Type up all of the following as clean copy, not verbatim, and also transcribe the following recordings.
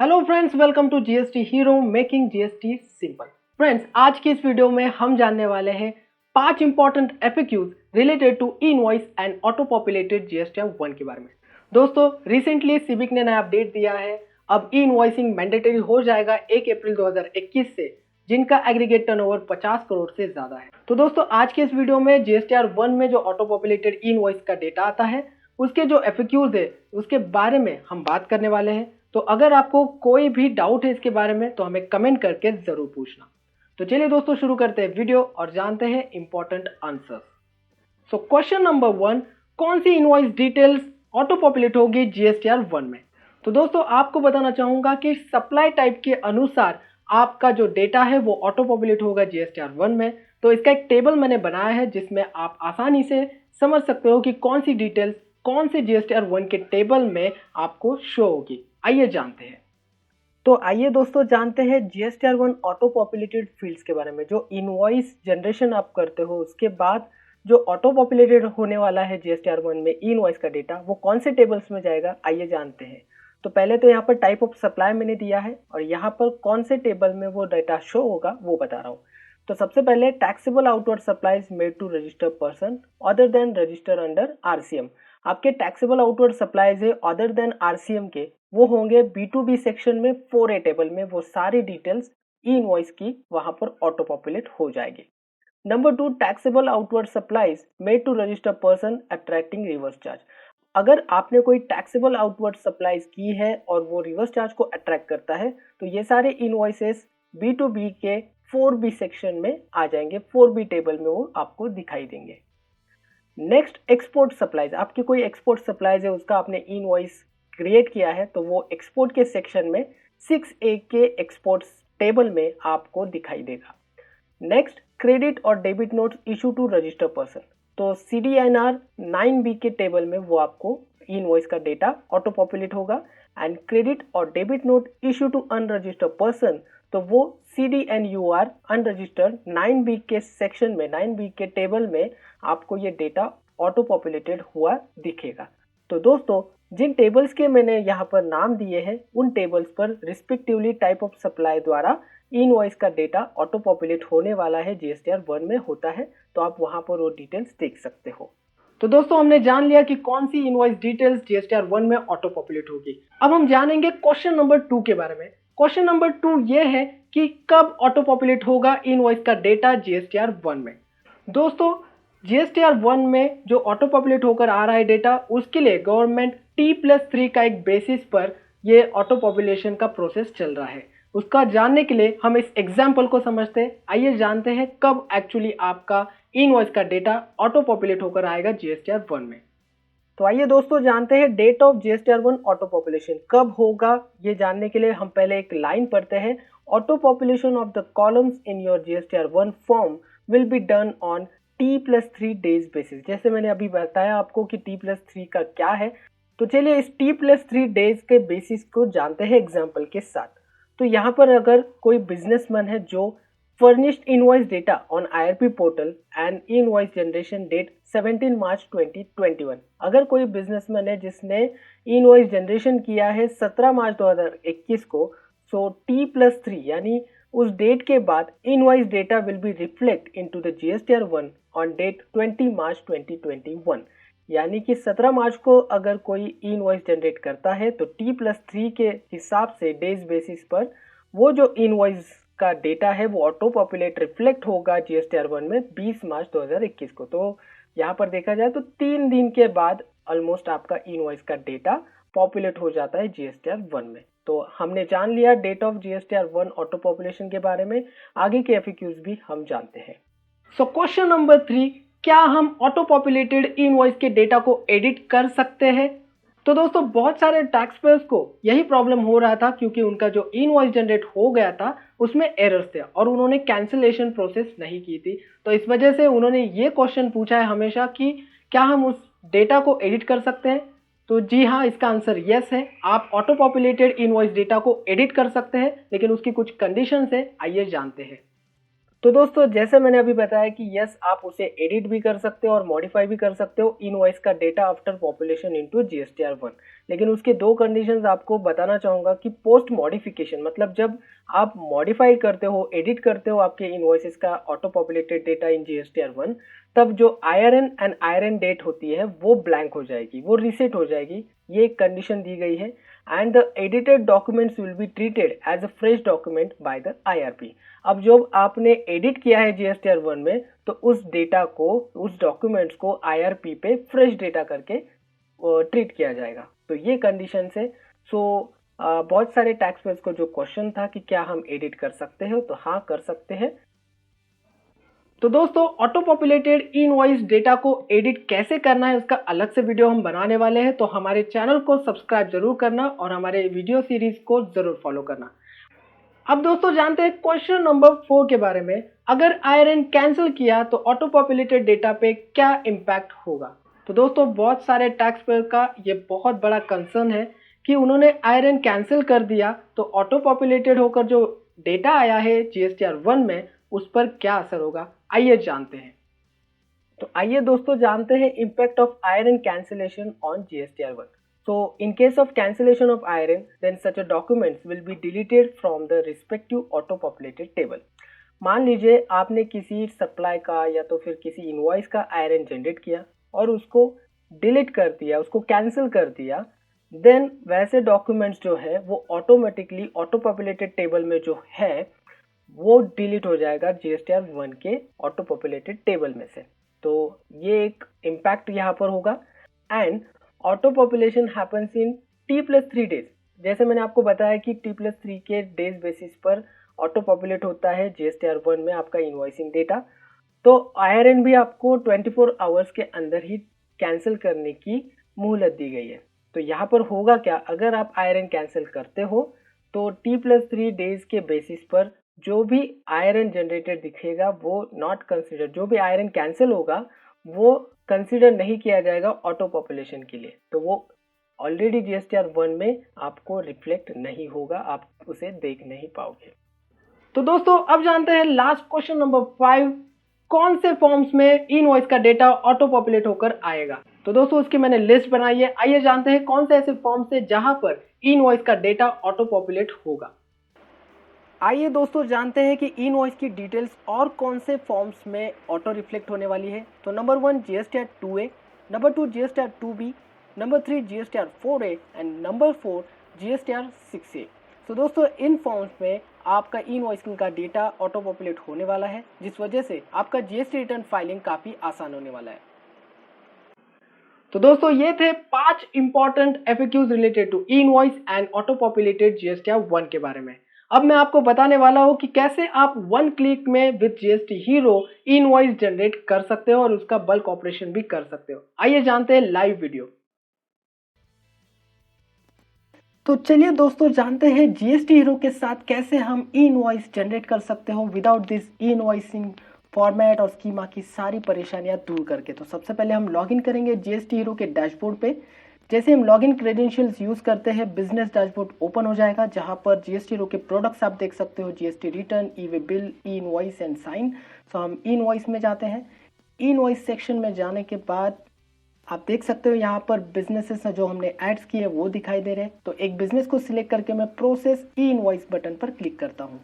Hello friends, welcome to GST hero making GST simple. Friends, आज की इस video में हम जानने वाले हैं 5 important FAQs related to e invoice and auto populated GST 1 के बारे में। दोस्तों, रिसेंटली सिविक ने नया अपडेट दिया है। अब ई इनवॉइसिंग मैंडेटरी हो जाएगा 1 अप्रैल 2021 से, जिनका एग्रीगेट टर्नओवर 50 करोड़ से ज्यादा है। तो दोस्तों, आज के इस वीडियो में जीएसटीआर 1 में जो ऑटो पॉपुलेटेड ई इनवॉइस का डेटा आता है, उसके जो एफएक्यूज है उसके बारे में हम बात करने वाले हैं। तो अगर आपको कोई भी डाउट है इसके बारे में तो हमें कमेंट करके जरूर पूछना। तो चलिए दोस्तों, शुरू करते हैं वीडियो और जानते हैं important answers. So question number 1, कौन सी इनवॉइस डिटेल्स ऑटो पॉपुलेट होगी जीएसटीआर 1 में? तो दोस्तों, आपको बताना चाहूंगा कि सप्लाई टाइप के अनुसार आपका जो डेटा है वो ऑटो पॉपुलेट होगा जीएसटीआर 1 में। तो इसका एक टेबल मैंने बनाया है जिसमें आप आसानी से समझ सकते हो कि कौन सी डिटेल्स कौन से जीएसटीआर 1 के टेबल में आपको शो होगी। आइए जानते हैं। तो आइए दोस्तों, जानते हैं जीएसटीआर 1 ऑटो पॉपुलेटेड फील्ड्स के बारे में। जो इनवॉइस जनरेशन आप करते हो उसके बाद जो ऑटो पॉपुलेटेड होने वाला है जीएसटीआर 1 में ई इनवॉइस का डेटा, वो कौन से टेबल्स में जाएगा, आइए जानते हैं। तो पहले तो यहाँ पर टाइप ऑफ सप्लाई मैंने दिया है और यहाँ पर कौन से टेबल में वो डेटा शो होगा वो बता रहा हूँ। तो सबसे पहले taxable outward supplies made to register person other than register under RCM. आपके टैक्सेबल आउटवर्ड सप्लाईज है अदर देन आरसीएम के, वो होंगे B2B सेक्शन में 4A टेबल में। वो सारी डिटेल्स ई इनवॉइस की वहां पर ऑटो पॉपुलेट हो जाएगी। Number 2, taxable outward supplies made to register person attracting reverse charge. अगर आपने कोई टैक्सेबल आउटवर्ड सप्लाईज की है और वो रिवर्स चार्ज को अट्रैक्ट करता है तो ये सारे इनवॉइसेस B2B के 4B सेक्शन में आ जाएंगे। 4B टेबल में वो आपको दिखाई देंगे। Next, export supplies. आपकी कोई एक्सपोर्ट सप्लाईज है, उसका आपने इनवॉइस क्रिएट किया है तो वो एक्सपोर्ट के सेक्शन में 6A के एक्सपोर्ट टेबल में आपको दिखाई देगा। नेक्स्ट, क्रेडिट और debit notes issue to register person. तो CDNR 9B के टेबल में वो आपको इनवॉइस का डेटा ऑटो पॉपुलेट होगा। एंड क्रेडिट और debit note issue to unregistered person, तो वो CDNUR अनरजिस्टर्ड 9B के सेक्शन में 9B के टेबल में आपको ये डेटा ऑटो पॉपुलेटेड हुआ दिखेगा। तो दोस्तों, जिन टेबल्स के मैंने यहाँ पर नाम दिए हैं उन टेबल्स पर रिस्पेक्टिवली टाइप ऑफ सप्लाई द्वारा इनवॉइस का डेटा ऑटो पॉपुलेट होने वाला है जीएसटीआर 1 में होता है। तो आप वहां पर वो डिटेल्स देख सकते हो। तो दोस्तों, हमने जान लिया कि कौन सी इनवॉइस डिटेल्स जीएसटीआर 1 में ऑटो पॉपुलेट होगी। अब हम जानेंगे क्वेश्चन नंबर 2 के बारे में। क्वेश्चन नंबर 2 ये है कि कब ऑटो पॉपुलेट होगा इनवॉइस का डेटा जीएसटीआर 1 में। दोस्तों, जीएसटीआर 1 में जो ऑटो पॉपुलेट होकर आ रहा है डेटा, उसके लिए गवर्नमेंट T+3 का एक बेसिस पर ये ऑटो पॉपुलेशन का प्रोसेस चल रहा है। उसका जानने के लिए हम इस एग्जाम्पल को समझते हैं। आइए जानते हैं कब एक्चुअली आपका इनवॉइस का डेटा ऑटो पॉपुलेट होकर आएगा जीएसटीआर 1 में। तो आइए दोस्तों, जानते हैं date of GSTR 1 auto population कब होगा। ये जानने के लिए हम पहले एक लाइन पढ़ते हैं। Auto population of the columns in your GSTR 1 form will be done on T+3 days basis. जैसे मैंने अभी बताया आपको कि T+3 का क्या है, तो चलिए इस T+3 डेज के बेसिस को जानते हैं एग्जाम्पल के साथ। तो यहाँ पर अगर कोई बिजनेसमैन है जो furnished invoice data on IRP portal and invoice generation date 17 March 2021। अगर कोई बिजनेसमैन है जिसने इनवॉइस जनरेशन किया है 17 मार्च 2021 को, सो T+3 यानी उस डेट के बाद invoice data will be reflect into the GSTR 1 on date 20 March 2021। यानी कि 17 मार्च को अगर कोई इनवॉइस जनरेट करता है तो T+3 के हिसाब से डेज बेसिस पर वो जो इनवॉइस का डेटा है वो ऑटो पॉपुलेट रिफ्लेक्ट होगा जीएसटीआर 1 में 20 मार्च 2021 को। तो यहाँ पर देखा जाए तो 3 दिन के बाद ऑलमोस्ट आपका इनवॉइस का डेटा पॉपुलेट हो जाता है जीएसटीआर 1 में। तो हमने जान लिया date of GSTR 1 auto population के बारे में। आगे के एफएक्यूज भी हम जानते हैं। सो क्वेश्चन नंबर 3, क्या हम ऑटो पॉपुलेटेड इनवॉइस के डेटा को एडिट कर सकते हैं? तो दोस्तों, बहुत सारे टैक्स पेयर्स को यही प्रॉब्लम हो रहा था क्योंकि उनका जो इनवॉइस जनरेट हो गया था उसमें एरर्स थे और उन्होंने कैंसिलेशन प्रोसेस नहीं की थी। तो इस वजह से उन्होंने ये क्वेश्चन पूछा है हमेशा कि क्या हम उस डेटा को एडिट कर सकते हैं। तो जी हाँ, इसका आंसर यस है। आप ऑटो पॉपुलेटेड इनवॉइस डेटा को एडिट कर सकते हैं, लेकिन उसकी कुछ कंडीशंस है। आइए जानते हैं। तो दोस्तों जैसे मैंने अभी बताया कि यस आप उसे एडिट भी कर सकते हो और मॉडिफाई भी कर सकते हो इनवॉइस का data after population into GSTR1। लेकिन उसके दो कंडीशंस आपको बताना चाहूँगा कि पोस्ट मॉडिफिकेशन मतलब जब आप मॉडिफाई करते हो, एडिट करते हो आपके इनवॉइसेस का ऑटो पॉपुलेटेड डेटा इन GSTR1, तब जो IRN एंड IRN डेट होती है वो ब्लैंक हो जाएगी, वो रीसेट हो जाएगी। ये एक कंडीशन दी गई है। And the edited documents will be treated as a fresh document by the IRP। अब जो आपने एडिट किया है GSTR1 में, तो उस डेटा को, उस डॉक्यूमेंट्स को IRP पे फ्रेश डेटा करके ट्रीट किया जाएगा। तो ये कंडीशन से बहुत सारे टैक्स पेयर्स को जो क्वेश्चन था कि क्या हम एडिट कर सकते हैं, तो हाँ कर सकते हैं। तो दोस्तों ऑटो पॉपुलेटेड इनवॉइस डेटा को एडिट कैसे करना है उसका अलग से वीडियो हम बनाने वाले हैं, तो हमारे चैनल को सब्सक्राइब जरूर करना और हमारे वीडियो सीरीज को जरूर फॉलो करना। अब दोस्तों जानते हैं क्वेश्चन नंबर 4 के बारे में। अगर IRN कैंसिल किया तो ऑटो पॉपुलेटेड डेटा पे क्या इम्पैक्ट होगा। तो दोस्तों बहुत सारे टैक्स पेयर का ये बहुत बड़ा कंसर्न है कि उन्होंने IRN कैंसिल कर दिया तो ऑटो पॉपुलेटेड होकर जो डेटा आया है GSTR1 में उस पर क्या असर होगा। आइए जानते हैं। तो आइए दोस्तों जानते हैं impact of IRN cancellation on GSTR1। So in case of cancellation of IRN, then such a documents will be deleted from the respective auto-populated table. मान लीजिए आपने किसी सप्लाई का या तो फिर किसी इनवॉइस का IRN जनरेट किया और उसको डिलीट कर दिया, उसको कैंसिल कर दिया, देन वैसे डॉक्यूमेंट्स जो है वो ऑटोमेटिकली ऑटो पॉपुलेटेड टेबल में जो है वो डिलीट हो जाएगा GSTR1 के ऑटो पॉपुलेटेड टेबल में से। तो ये एक इम्पैक्ट यहाँ पर होगा। And auto population happens in T+3 days. जैसे मैंने आपको बताया कि T+3 के डेज बेसिस पर ऑटो पॉपुलेट होता है GSTR1 में आपका इनवॉइसिंग डेटा। तो IRN भी आपको 24 आवर्स के अंदर ही कैंसिल करने की मोहलत दी गई है। तो यहाँ पर होगा क्या, अगर आप IRN कैंसिल करते हो तो T+3 डेज के बेसिस पर जो भी IRN जनरेटेड दिखेगा वो नॉट कंसिडर, जो भी IRN कैंसिल होगा वो कंसिडर नहीं किया जाएगा ऑटो पॉपुलेशन के लिए। तो वो ऑलरेडी GSTR1 में आपको रिफ्लेक्ट नहीं होगा, आप उसे देख नहीं पाओगे। तो दोस्तों अब जानते हैं लास्ट क्वेश्चन नंबर 5, कौन से फॉर्म्स में इनवॉइस का डेटा ऑटो पॉपुलेट होकर आएगा। तो दोस्तों उसकी मैंने लिस्ट बनाई है। आइए जानते हैं कौन से ऐसे फॉर्म्स है जहां पर इनवॉइस का डेटा ऑटो पॉपुलेट होगा। आइए दोस्तों जानते हैं कि इनवॉइस की डिटेल्स और कौन से फॉर्म्स में ऑटो रिफ्लेक्ट होने वाली है। तो number 1 GSTR2A, number 2 GSTR2B, number 3 GSTR4A and number 4 GSTR6A। तो दोस्तों इन फॉर्म्स में आपका इनवॉइसिंग का डेटा ऑटो पॉपुलेट होने वाला है, जिस वजह से आपका GST रिटर्न फाइलिंग काफ़ी आसान होने वाला है। तो दोस्तों ये थे 5 important FAQs related to invoice and auto populated GSTR1 के बारे में। अब मैं आपको बताने वाला हूं कि कैसे आप 1 क्लिक में with GST hero invoice generate कर सकते हो और उसका बल्क ऑपरेशन भी कर सकते हो। आइए जानते हैं लाइव वीडियो। तो चलिए दोस्तों जानते हैं GST हीरो के साथ कैसे हम इनवॉइस जनरेट कर सकते हो विदाउट दिस इनवॉइसिंग फॉर्मेट और स्कीमा की सारी परेशानियां दूर करके। तो सबसे पहले हम लॉगिन करेंगे GST हीरो के डैशबोर्ड पे। जैसे हम लॉगिन क्रेडेंशियल्स यूज़ करते हैं, बिजनेस डैशबोर्ड ओपन हो जाएगा जहां पर GST हीरो के प्रोडक्ट्स आप देख सकते हो, GST return, e-way bill, e invoice and sign. So हम ई इनवॉइस में जाते हैं। ई इनवॉइस सेक्शन में जाने के बाद आप देख सकते हो यहाँ पर बिजनेसेस जो हमने एड्स किए वो दिखाई दे रहे हैं। तो एक बिजनेस को सिलेक्ट करके मैं प्रोसेस ई इनवॉइस बटन पर क्लिक करता हूँ।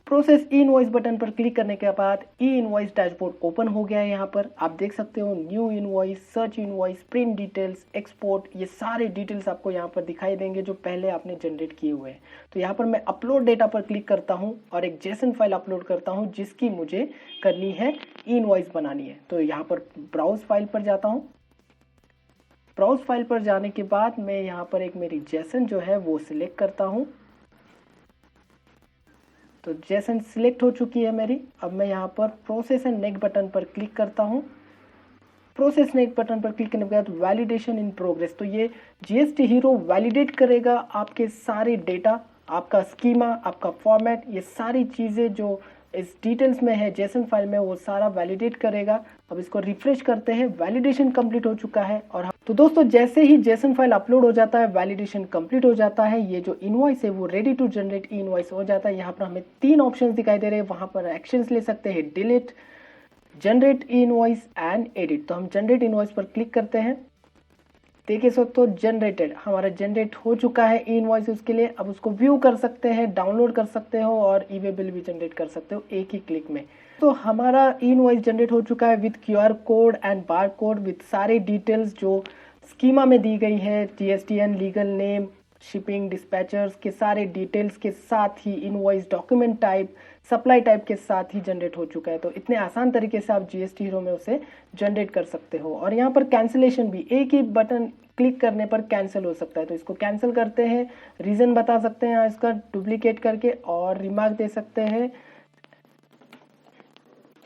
प्रोसेस ई इनवॉइस बटन पर क्लिक करने के बाद ई इनवॉइस डैशबोर्ड ओपन हो गया है। यहाँ पर आप देख सकते हो new invoice, search invoice, print details, export, ये सारे डिटेल्स आपको यहाँ पर दिखाई देंगे जो पहले आपने जनरेट किए हुए हैं। तो यहाँ पर मैं अपलोड डेटा पर क्लिक करता हूँ और एक जेसन फाइल अपलोड करता हूँ जिसकी मुझे करनी है ई इनवॉइस बनानी है। तो यहाँ पर ब्राउज फाइल पर जाता हूँ। ब्राउज फाइल पर जाने के बाद मैं यहाँ पर एक मेरी जेसन जो है वो सिलेक्ट करता हूँ। तो जेसन सिलेक्ट हो चुकी है मेरी। अब मैं यहाँ पर प्रोसेस एंड नेक्स्ट बटन पर क्लिक करता हूँ। प्रोसेस नेक्स्ट बटन पर क्लिक करने के बाद वैलिडेशन इन प्रोग्रेस। तो ये GST हीरो वैलिडेट करेगा आपके सारे डेटा, आपका स्कीमा, आपका फॉर्मेट, ये सारी चीज़ें जो इस डिटेल्स में है जेसन फाइल में वो सारा वैलिडेट करेगा। अब इसको रिफ्रेश करते हैं। वैलिडेशन कंप्लीट हो चुका है और तो दोस्तों जैसे ही जेसन फाइल अपलोड हो जाता है, वैलिडेशन कंप्लीट हो जाता है, ये जो इनवॉइस है वो ready to generate e invoice हो जाता है। यहाँ पर हमें 3 ऑप्शंस दिखाई दे रहे हैं, वहाँ पर एक्शंस ले सकते हैं, delete, generate e invoice and edit. तो हम जनरेट इनवॉइस पर क्लिक करते हैं। देखिए दोस्तों जनरेटेड, हमारा जनरेट हो चुका है ई इनवॉइस। उसके लिए अब उसको व्यू कर सकते हैं, डाउनलोड कर सकते हो और ई वे बिल भी जनरेट कर सकते हो एक ही क्लिक में। तो हमारा ई इनवॉइस जनरेट हो चुका है with QR code and barcode, with सारे डिटेल्स जो स्कीमा में दी गई है, GSTN, legal name, shipping, dispatchers के सारे डिटेल्स के साथ ही invoice document type, supply type के साथ ही जनरेट हो चुका है। तो इतने आसान तरीके से आप जीएसटी हीरो में उसे जनरेट कर सकते हो। और यहाँ पर कैंसिलेशन भी एक ही बटन क्लिक करने पर कैंसिल हो सकता है। तो इसको कैंसिल करते हैं, रीज़न बता सकते हैं इसका डुप्लीकेट करके और रिमार्क दे सकते हैं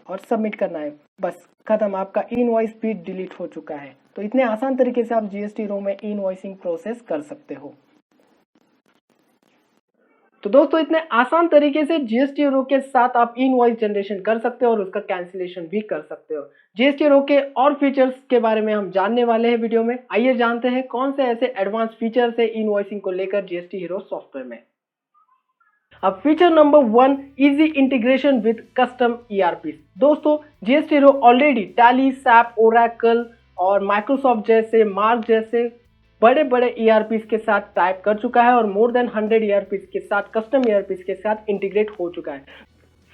और सबमिट करना है। बस खत्म, आपका ई इनवॉइस भी डिलीट हो चुका है। तो इतने आसान तरीके से आप जीएसटी रो में ई इनवॉइसिंग प्रोसेस कर सकते हो। तो दोस्तों इतने आसान तरीके से जीएसटी रो के साथ आप ई इनवॉइस जनरेशन कर सकते हो और उसका कैंसिलेशन भी कर सकते हो। जीएसटी रो के और फीचर्स के बारे में हम जानने वाले हैं वीडियो में। आइए जानते हैं कौन से ऐसे एडवांस फीचर्स है ई इनवॉइसिंग को लेकर जीएसटी हीरो सॉफ्टवेयर में। अब feature number 1, easy integration with custom ERP. दोस्तों GST Hero already Tally, SAP, Oracle और माइक्रोसॉफ्ट जैसे, मार्क जैसे बड़े बड़े ईआरपी के साथ टाइप कर चुका है और मोर देन 100 ईआरपी के साथ, कस्टम ईआरपी के साथ इंटीग्रेट हो चुका है।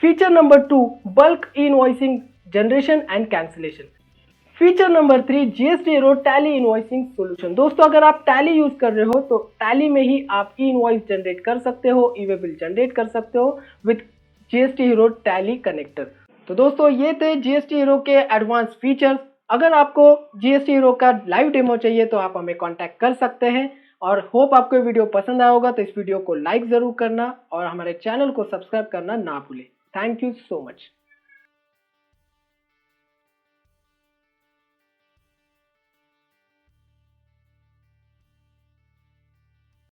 Feature number 2, bulk E invoicing generation and cancellation. Feature number 3, GST hero tally invoicing solution. दोस्तों अगर आप टैली यूज कर रहे हो तो टैली में ही आप ई इनवॉइस जनरेट कर सकते हो, ई वे बिल जनरेट कर सकते हो with GST hero tally connector. तो दोस्तों ये थे जीएसटी हीरो के एडवांस फीचर्स। अगर आपको जीएसटी हीरो का लाइव डेमो चाहिए तो आप हमें कांटेक्ट कर सकते हैं। और होप आपको वीडियो पसंद आया होगा, तो इस वीडियो को लाइक जरूर करना और हमारे चैनल को सब्सक्राइब करना ना भूलें। Thank you so much.